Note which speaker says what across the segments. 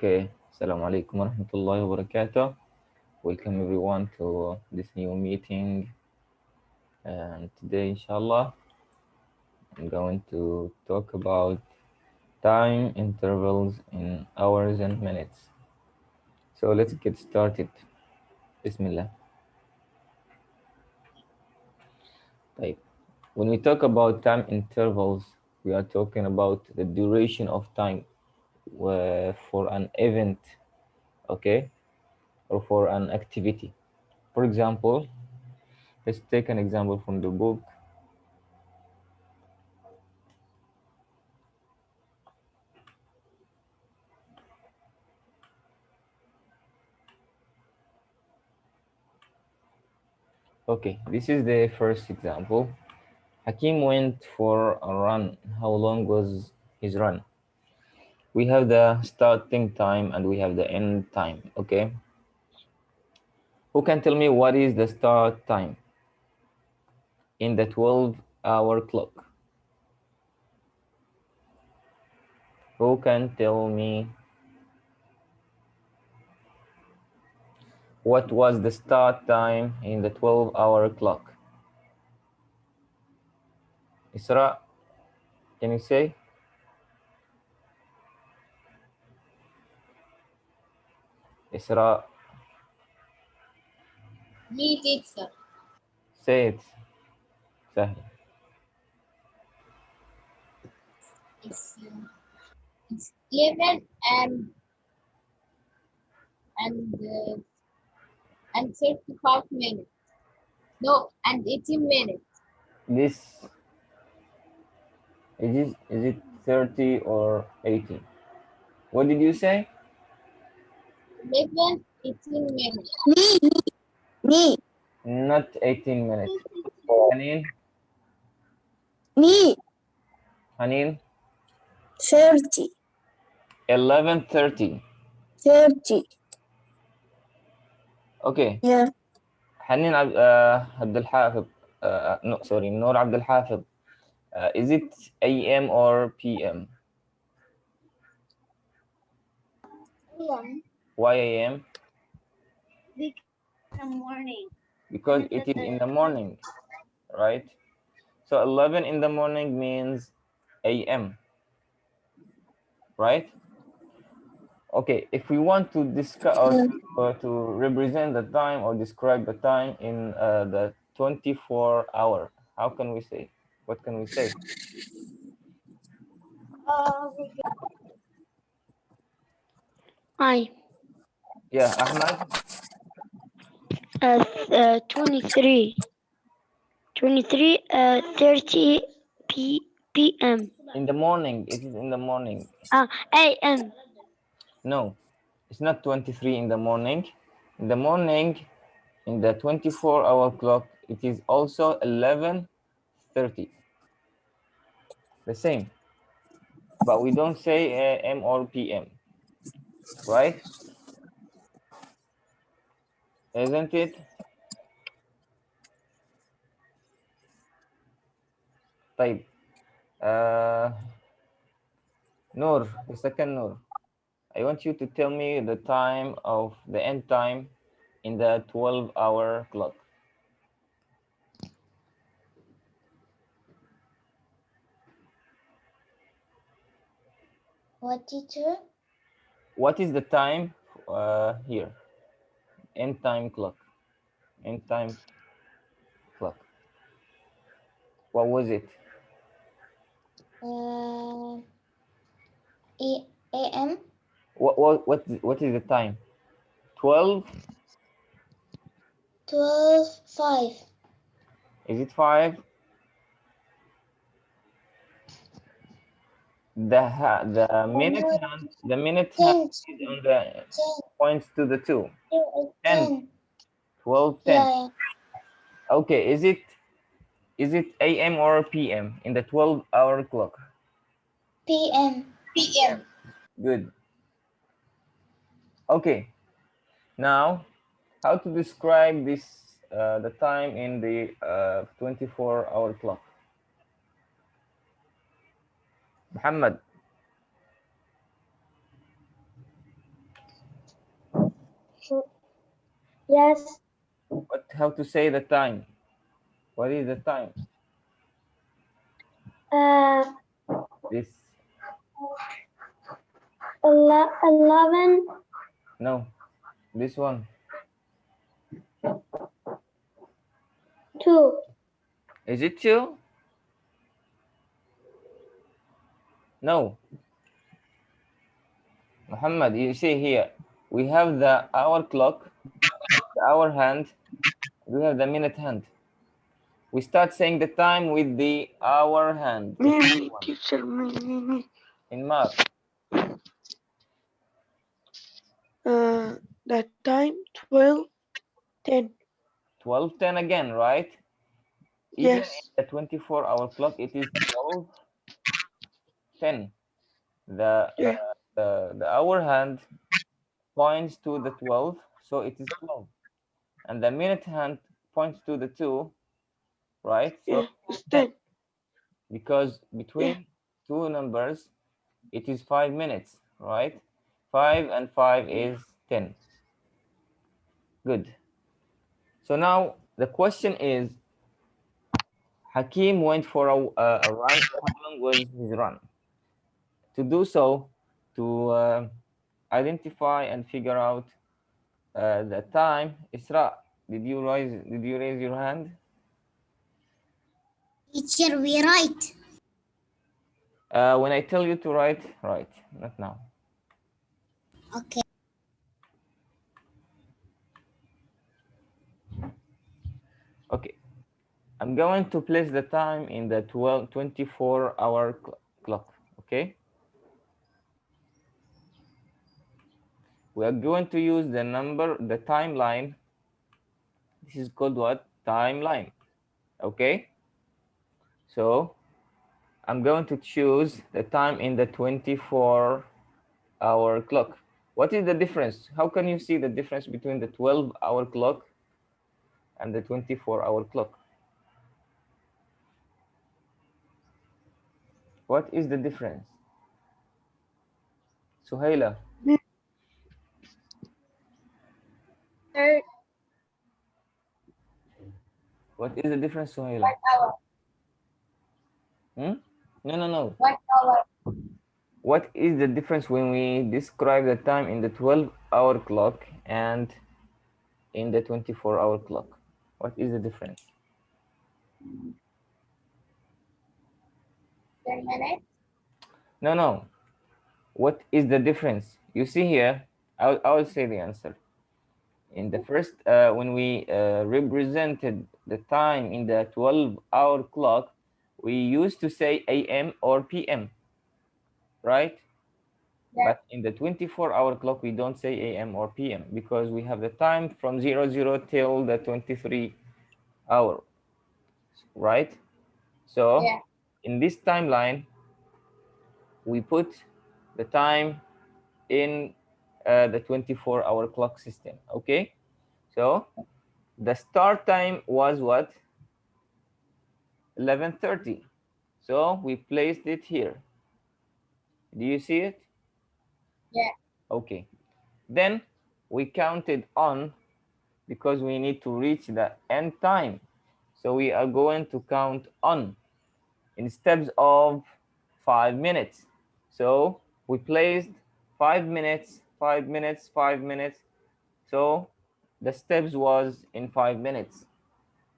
Speaker 1: Okay, Assalamu alaikum wa rahmatullahi wa barakatuh. Welcome everyone to this new meeting. And today, inshallah, I'm going to talk about time intervals in hours and minutes. So let's get started. Bismillah. Right. When we talk about time intervals, we are talking about the duration of time for an event, okay, or for an activity. For example, let's take an example from the book. Okay, this is the first example. Hakim went for a run. How long was his run? We have the starting time and we have the end time, okay? Who can tell me what is the start time in the 12-hour clock? Who can tell me what was the start time in the 12-hour clock? Isra, can you say? Isra,
Speaker 2: Me, teacher.
Speaker 1: say it. Sahih.
Speaker 2: It's 11 and uh, and 35 minutes. No, and 18 minutes.
Speaker 1: This is it 30 or 80? What did you say?
Speaker 2: 11, 18 minutes.
Speaker 3: Me,
Speaker 1: Not 18 minutes. Haneen?
Speaker 3: me,
Speaker 1: Haneen?
Speaker 3: 30,
Speaker 1: 11:30.
Speaker 3: 30.
Speaker 1: Okay.
Speaker 3: Yeah.
Speaker 1: Haneen Abdul Hafid. No, sorry, Noor Abdul Hafid. Is it AM or PM? Why AM?
Speaker 3: In the morning.
Speaker 1: Because it is in the morning, right? So 11 in the morning means AM, right? Okay, if we want to discuss or to represent the time or describe the time in the 24-hour, how can we say? What can we say?
Speaker 3: I
Speaker 1: Yeah, Ahmad?
Speaker 3: 23, 30 p.m.
Speaker 1: In the morning, it is in the morning.
Speaker 3: A.m.
Speaker 1: No, it's not 23 in the morning. In the morning, in the 24-hour clock, it is also 11:30. The same, but we don't say AM or PM, right? Isn't it? طيب. Noor, the second Noor. I want you to tell me the time of the end time in the 12-hour clock.
Speaker 2: What, teacher?
Speaker 1: What is the time here? End time clock. End time clock. What was it?
Speaker 2: A.M.
Speaker 1: What is the time? 12?
Speaker 2: 12:05.
Speaker 1: Is it 5? The minute hand is on the points to the 2. 10, 12, 10.
Speaker 2: Yeah.
Speaker 1: Okay, is it AM or PM in the 12-hour clock?
Speaker 2: PM. PM.
Speaker 1: Good. Okay. Now, how to describe this the time in the 24-hour clock? Muhammad.
Speaker 2: Yes.
Speaker 1: What? How to say the time? What is the time?
Speaker 2: Uh,
Speaker 1: This.
Speaker 2: 11,
Speaker 1: No. This one.
Speaker 2: 2.
Speaker 1: Is it two? No. Muhammad, you see here, we have the hour clock, the hour hand, we have the minute hand. We start saying the time with the hour hand, the first
Speaker 3: Me,
Speaker 1: one,
Speaker 3: teacher, me.
Speaker 1: in math.
Speaker 3: That time 12:10.
Speaker 1: 12:10 again, right? Even in
Speaker 3: Yes.
Speaker 1: the 24-hour clock, it is 12:10. The,
Speaker 3: Yeah.
Speaker 1: the hour hand points to the 12, so it is 12. And the minute hand points to the 2, right? So
Speaker 3: Yeah. It's
Speaker 1: 10.
Speaker 3: 10.
Speaker 1: Because
Speaker 3: Yeah.
Speaker 1: between two numbers, it is 5 minutes, right? 5 and 5 is 10. Good. So now the question is, Hakim went for a run. How long was his run? To do so, to identify and figure out the time, Isra, did you raise your hand?
Speaker 2: Teacher, we write.
Speaker 1: When I tell you to write, write, not now.
Speaker 2: Okay.
Speaker 1: Okay. I'm going to place the time in the 24-hour clock, okay? We are going to use the timeline. This is called what? Timeline, okay? So I'm going to choose the time in the 24-hour clock. What is the difference? How can you see the difference between the 12-hour clock and the 24-hour clock? What is the difference? Suhaila,
Speaker 2: Third
Speaker 1: what is the difference, Suhaila?
Speaker 2: hour.
Speaker 1: Hmm? No, no, no.
Speaker 2: 1 hour.
Speaker 1: What is the difference when we describe the time in the 12-hour clock and in the 24-hour clock? What is the difference?
Speaker 2: 10 minutes.
Speaker 1: No, no. What is the difference? You see here, I will say the answer. In the first, when we represented the time in the 12-hour clock, we used to say AM or PM, right?
Speaker 2: Yeah.
Speaker 1: But in the 24-hour clock, we don't say AM or PM because we have the time from 00 till the 23 hour, right? So
Speaker 2: Yeah.
Speaker 1: in this timeline, we put the time in the 24-hour clock system, okay? So the start time was what? 11:30. So we placed it here. Do you see it?
Speaker 2: Yeah.
Speaker 1: Okay. Then we counted on because we need to reach the end time. So we are going to count on in steps of 5 minutes. So we placed 5 minutes, 5 minutes, 5 minutes. So the steps was in 5 minutes.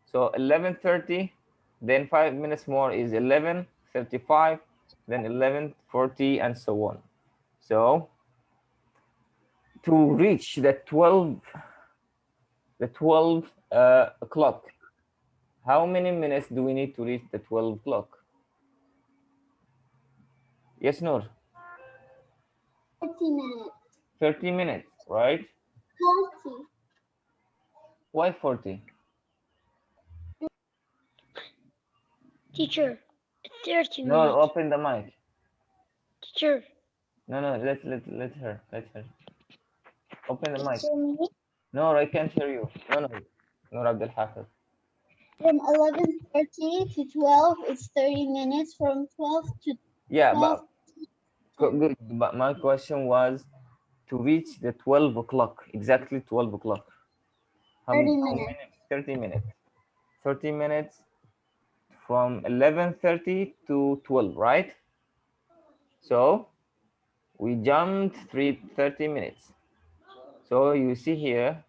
Speaker 1: So 11:30, then 5 minutes more is 11:35, then 11:40, and so on. So to reach the 12 o'clock, how many minutes do we need to reach the 12 o'clock? Yes, Noor?
Speaker 2: 30 minutes.
Speaker 1: 30 minutes, right?
Speaker 2: 40.
Speaker 1: Why 40?
Speaker 3: Teacher, it's 30
Speaker 1: No,
Speaker 3: minutes.
Speaker 1: open the mic.
Speaker 3: Teacher,
Speaker 1: No, no, let her. Open the mic.
Speaker 2: Teacher, me.
Speaker 1: No, I can't hear you. No, no, Noor Abdel Hafiz.
Speaker 2: From 11:30 to 12, it's 30 minutes. From 12 to
Speaker 1: Yeah,
Speaker 2: 12.
Speaker 1: good. But my question was to reach the 12 o'clock, exactly 12 o'clock.
Speaker 2: 30
Speaker 1: how
Speaker 2: minutes.
Speaker 1: many? 30 minutes. 30 minutes from 11:30 to 12, right? So we jumped 30 minutes. So you see here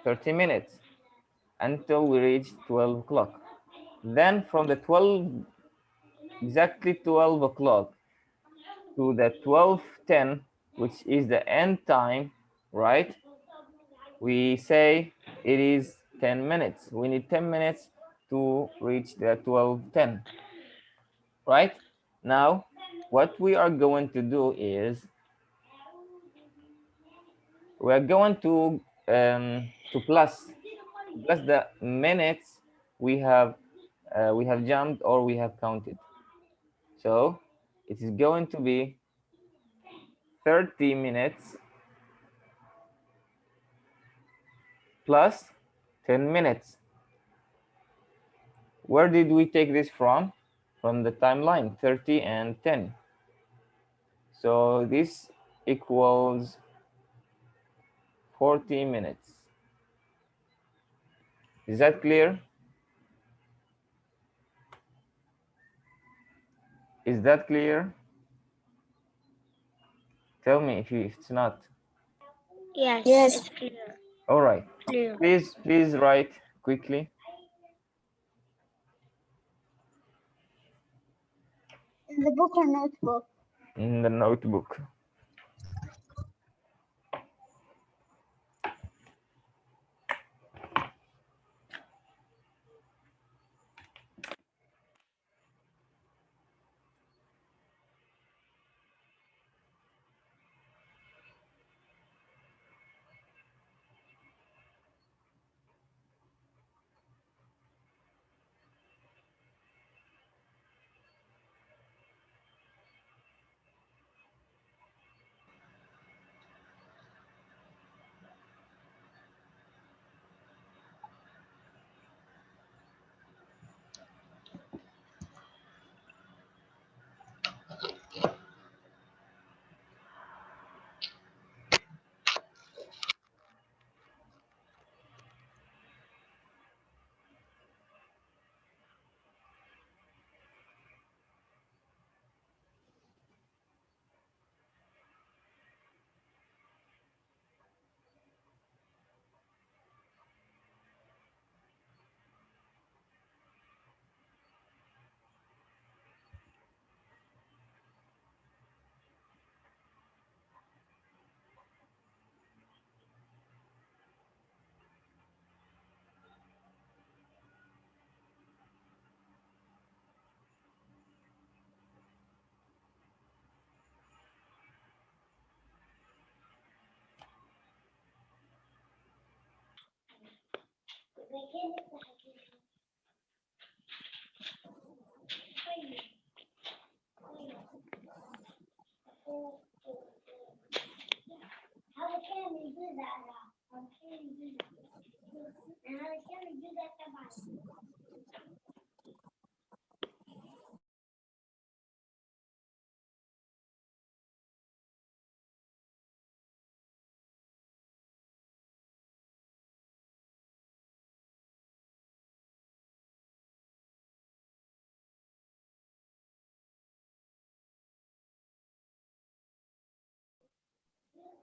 Speaker 1: 30 minutes until we reach 12 o'clock. Then from the 12, exactly 12 o'clock to the 12:10, which is the end time, right? We say it is 10 minutes. We need 10 minutes to reach the 12:10, right? Now, what we are going to do is we are going to plus the minutes we have jumped or we have counted. So it is going to be 30 minutes plus 10 minutes. Where did we take this from? From the timeline, 30 and 10. So this equals 40 minutes. Is that clear? Is that clear? Tell me if it's not.
Speaker 3: Yes,
Speaker 2: Yes.
Speaker 3: it's clear.
Speaker 1: All right.
Speaker 3: Clear.
Speaker 1: Please write quickly.
Speaker 2: In the book or notebook?
Speaker 1: In the notebook.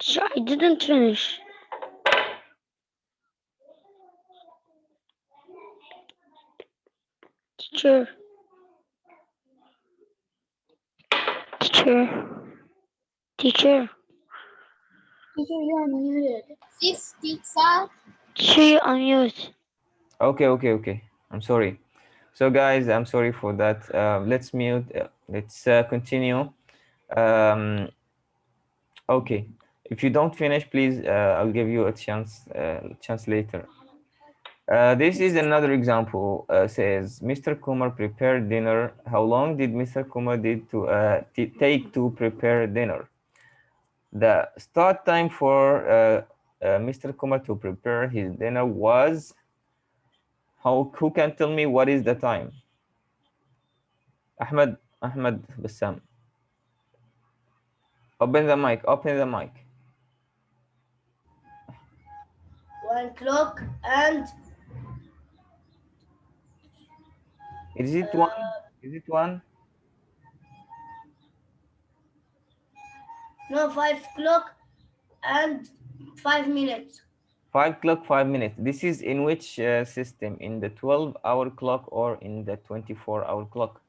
Speaker 3: Teacher, I didn't finish. Teacher. Teacher. Teacher.
Speaker 2: Teacher, you are muted. This teacher.
Speaker 3: Teacher, you unmute.
Speaker 1: Okay. I'm sorry. So guys, I'm sorry for that. Let's mute. Let's continue. Um, okay. If you don't finish, please, I'll give you a chance later. This is another example. Says Mr. Kumar prepared dinner. How long did Mr. Kumar take to prepare dinner? The start time for Mr. Kumar to prepare his dinner was. Who can tell me what is the time? Ahmed Bassam. Open the mic.
Speaker 4: o'clock and
Speaker 1: Is it one? Is it one?
Speaker 4: no 5 o'clock and 5 minutes.
Speaker 1: 5 o'clock, 5 minutes. This is in which system? In the 12-hour clock or in the 24-hour clock?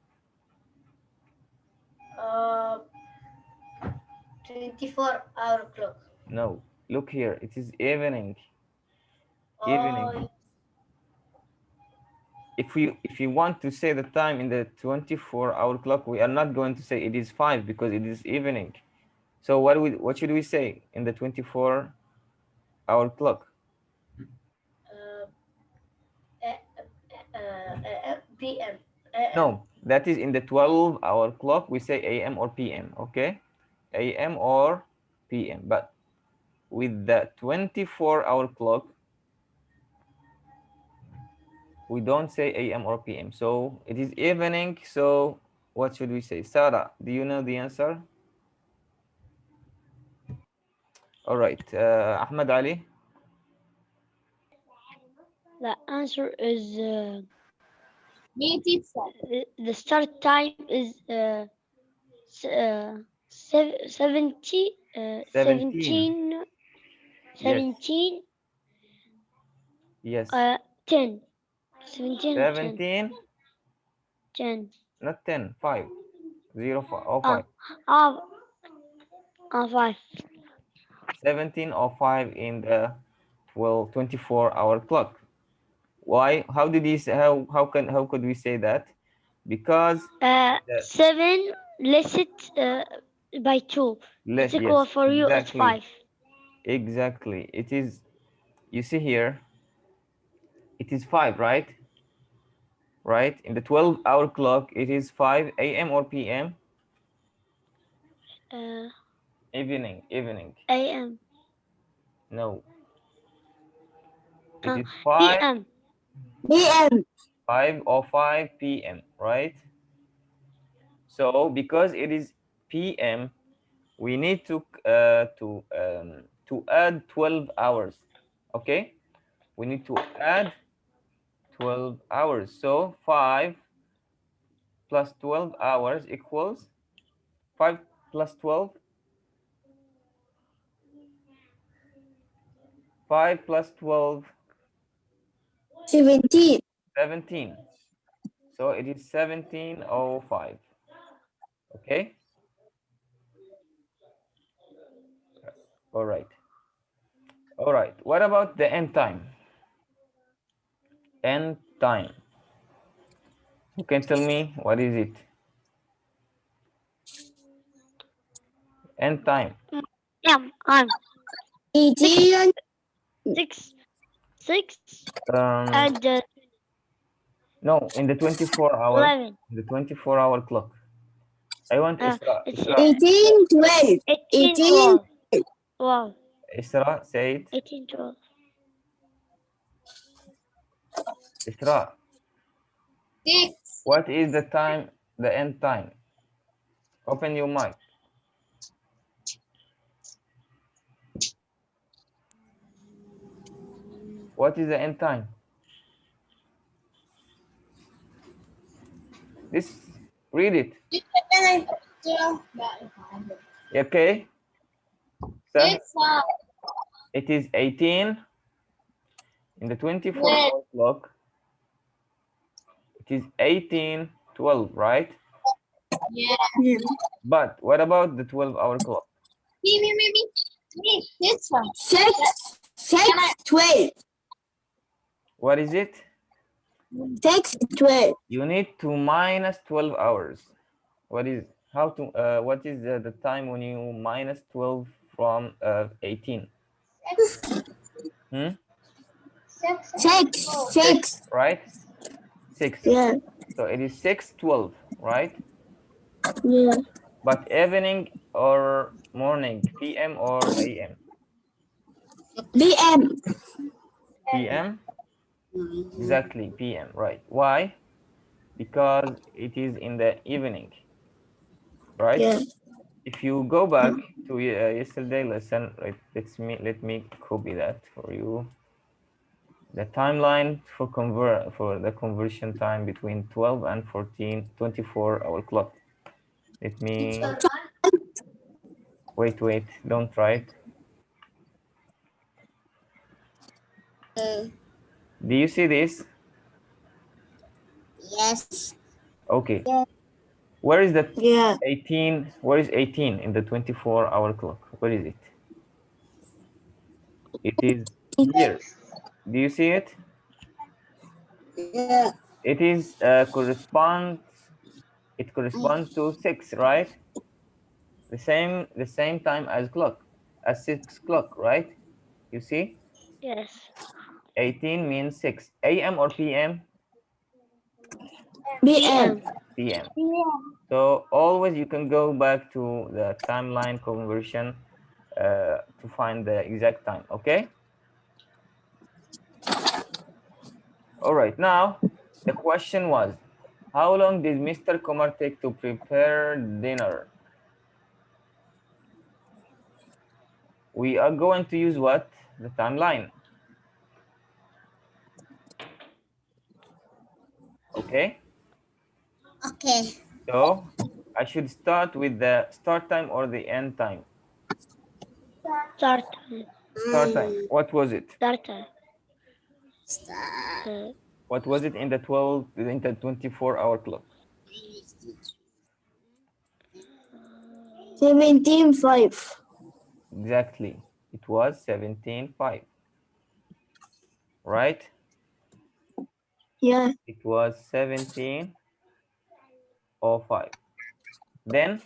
Speaker 4: 24-hour clock.
Speaker 1: No. Look here. It is evening. Evening.
Speaker 4: Oh,
Speaker 1: If you want to say the time in the 24-hour clock, we are not going to say it is 5 because it is evening. So what should we say in the 24-hour clock?
Speaker 4: PM.
Speaker 1: No, that is in the 12-hour clock. We say AM or PM. Okay, AM or PM. But with the 24-hour clock, we don't say AM or PM. So it is evening. So what should we say? Sarah, do you know the answer? All right, Ahmed Ali.
Speaker 3: The answer is
Speaker 2: Me, teacher.
Speaker 3: the start time is 70,
Speaker 1: 17.
Speaker 3: 17,
Speaker 1: Yes.
Speaker 3: 17,
Speaker 1: Yes.
Speaker 3: 10, 17, 10,
Speaker 1: 17,
Speaker 3: 10.
Speaker 1: not 10, 5. 0, 5, or
Speaker 3: Ah,
Speaker 1: 5.
Speaker 3: ah, 5.
Speaker 1: 17 or 5 in the 24-hour clock. Why? How did he say, how could we say that? Because the
Speaker 3: 7 less it by 2. It's equal
Speaker 1: yes,
Speaker 3: for you as
Speaker 1: exactly.
Speaker 3: 5.
Speaker 1: Exactly. It is, you see here, it is 5, right? Right? In the 12-hour clock, it is 5 AM or PM?
Speaker 3: Uh,
Speaker 1: Evening, evening.
Speaker 3: AM.
Speaker 1: No. It is 5,
Speaker 3: PM.
Speaker 2: PM.
Speaker 1: 5 or 5 PM, right? So because it is PM, we need to add 12 hours. Okay, we need to add 12 hours. So 5 plus 12 hours equals 5 plus 12. 5 plus 12,
Speaker 2: 17.
Speaker 1: 17. So it is 17:05. Okay. All right. All right. What about the end time? End time. Who can tell me what is it? End time.
Speaker 3: Yeah, I'm
Speaker 2: 18.
Speaker 3: 6, 6,
Speaker 1: Um,
Speaker 3: and
Speaker 1: no, in the 24 hour,
Speaker 3: 11.
Speaker 1: in the 24-hour clock. I want Isra.
Speaker 3: It's
Speaker 1: Isra,
Speaker 2: 18, 12.
Speaker 3: 18,
Speaker 2: 18.
Speaker 3: 12. Wow,
Speaker 1: Isra, say it.
Speaker 3: 18, 12.
Speaker 1: Isra,
Speaker 2: 6.
Speaker 1: what is the time, the end time? Open your mic. What is the end time? This, read it. Okay. So it is 18 in the 24-hour clock. It is 18:12, right?
Speaker 2: Yeah.
Speaker 1: But what about the 12-hour clock?
Speaker 2: Me. This one. 6, 12.
Speaker 1: What is it?
Speaker 2: 6, 12.
Speaker 1: You need to minus 12 hours. What is what is the time when you minus 12 from 18?
Speaker 2: 6. 6.
Speaker 1: Right? 6.
Speaker 2: Yeah.
Speaker 1: So it is 6:12, right?
Speaker 2: Yeah.
Speaker 1: But evening or morning, PM or AM?
Speaker 2: BM.
Speaker 1: PM? Exactly, PM, right. Why? Because it is in the evening, right?
Speaker 2: Yeah.
Speaker 1: If you go back to yesterday lesson, right, let me copy that for you. The timeline for the conversion time between 12 and 14, 24-hour clock. Let me wait. Don't write. Do you see this?
Speaker 4: Yes.
Speaker 1: Okay.
Speaker 2: Yeah.
Speaker 1: Where is the
Speaker 4: Yeah.
Speaker 1: 18? Where is 18 in the 24-hour clock? Where is it? It is here. Do you see it?
Speaker 4: Yeah.
Speaker 1: It is corresponds. It corresponds to 6, right? The same time as clock, as 6 o'clock, right? You see,
Speaker 3: Yes.
Speaker 1: 18 means 6 a.m. or p.m.
Speaker 4: BM.
Speaker 1: p.m.
Speaker 2: Yeah.
Speaker 1: So always you can go back to the timeline conversion to find the exact time. Okay. All right. Now the question was, how long did Mr. Kumar take to prepare dinner? We are going to use what? The timeline. Okay.
Speaker 4: Okay.
Speaker 1: So I should start with the start time or the end time.
Speaker 3: Start.
Speaker 1: Start time. What was it?
Speaker 3: Start.
Speaker 4: Start.
Speaker 1: What was it in the 24-hour clock?
Speaker 4: 17:5.
Speaker 1: Exactly. It was 17:05. Right?
Speaker 4: Yeah.
Speaker 1: It was 17:05. Then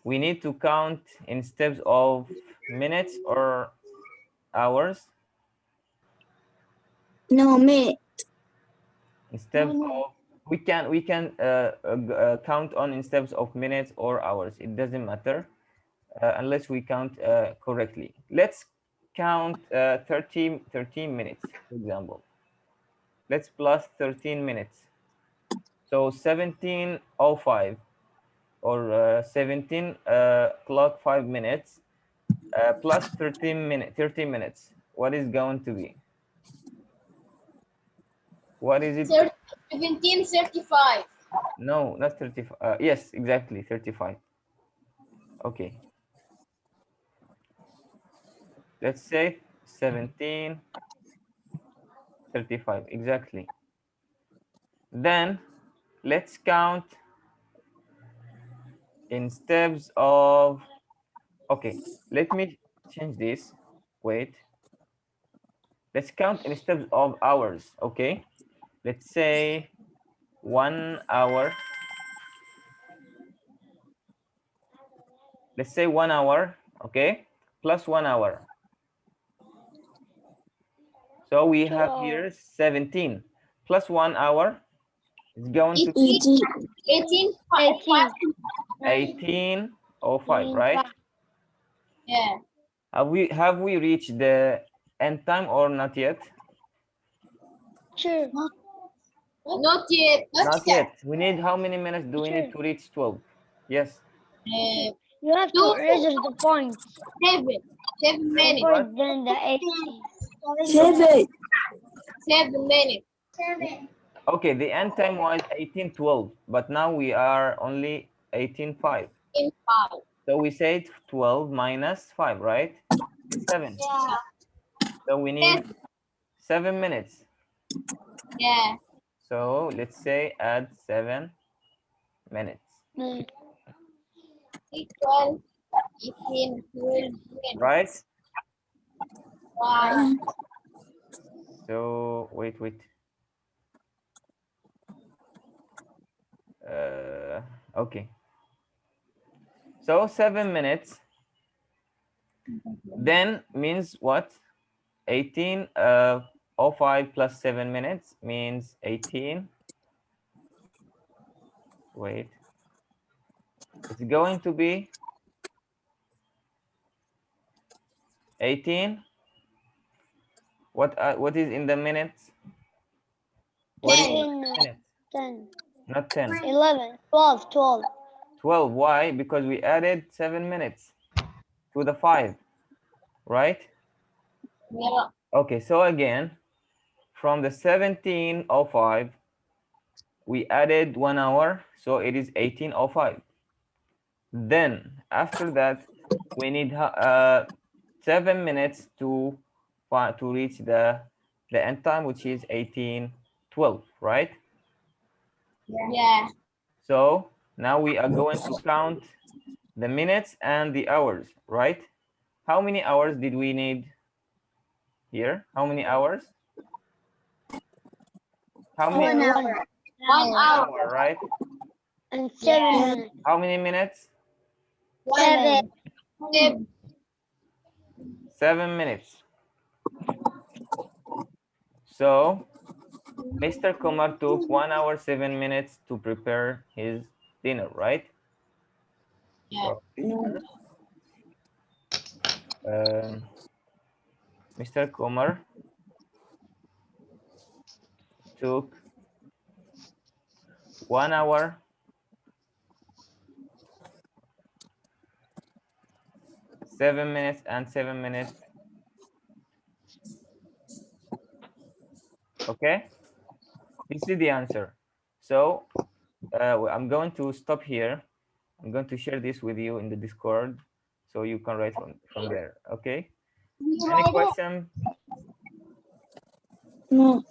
Speaker 1: we need to count in steps of minutes or hours.
Speaker 4: No, me.
Speaker 1: In steps
Speaker 2: No.
Speaker 1: of we can count on in steps of minutes or hours. It doesn't matter. Unless we count correctly. Let's count 13 minutes, for example. Let's plus 13 minutes. So 17:05 or 17 clock 5 minutes plus 13 minutes. What is going to be? What is it?
Speaker 4: 17:35.
Speaker 1: No, not 35. Yes, exactly, 35. Okay. Let's say 17:35. Exactly. Then let's count in steps of, okay, let me change this. Wait, let's count in steps of hours. Okay, let's say 1 hour. Let's say 1 hour. Okay, plus 1 hour. So we have
Speaker 3: 2 hours.
Speaker 1: here 17 plus 1 hour is going to be
Speaker 4: 18.
Speaker 3: 18.
Speaker 1: 18:05, right?
Speaker 4: Yeah.
Speaker 1: Have we reached the end time or not yet?
Speaker 3: Sure.
Speaker 4: Not yet.
Speaker 1: Not yet. We need, how many minutes do we need to reach 12? Yes.
Speaker 3: You have to erase the points.
Speaker 4: 7 minutes.
Speaker 3: Before then the 18.
Speaker 4: 7. 7 minutes.
Speaker 1: Okay, the end time was 18:12, but now we are only 18:05.
Speaker 4: In 5.
Speaker 1: So we said 12 minus 5, right? It's 7.
Speaker 4: Yeah.
Speaker 1: So we need 7 minutes.
Speaker 4: Yeah.
Speaker 1: So let's say add 7 minutes,
Speaker 4: 12, 18, 12 minutes.
Speaker 1: right?
Speaker 4: Wow.
Speaker 1: So wait. Okay. So 7 minutes then means what? 18:05 plus 7 minutes means 18. Wait. It's going to be 18. What is in the minutes? What is in
Speaker 3: 10.
Speaker 1: the minutes?
Speaker 3: 10.
Speaker 1: Not 10.
Speaker 3: 11. 12. 12.
Speaker 1: 12. Why? Because we added 7 minutes to the 5, right?
Speaker 4: Yeah.
Speaker 1: Okay, so again, from the 17:05, we added 1 hour, so it is 18:05. Then after that, we need 7 minutes to reach the end time, which is 18:12, right?
Speaker 2: Yeah.
Speaker 1: So now we are going to count the minutes and the hours, right? How many hours did we need here? How many hours? How many?
Speaker 2: 1 hour.
Speaker 3: 1
Speaker 2: hour.
Speaker 1: Hour, right?
Speaker 3: and
Speaker 2: Yeah.
Speaker 3: 7 minutes.
Speaker 1: How many minutes?
Speaker 2: 7.
Speaker 1: 7 minutes. So Mr. Kumar took 1 hour 7 minutes to prepare his dinner, right? So Mr. Kumar took 1 hour 7 minutes and 7 minutes. Okay, this is the answer. So I'm going to stop here. I'm going to share this with you in the Discord so you can write from there. Okay,
Speaker 2: You
Speaker 1: any
Speaker 2: write it?
Speaker 1: question?
Speaker 3: No.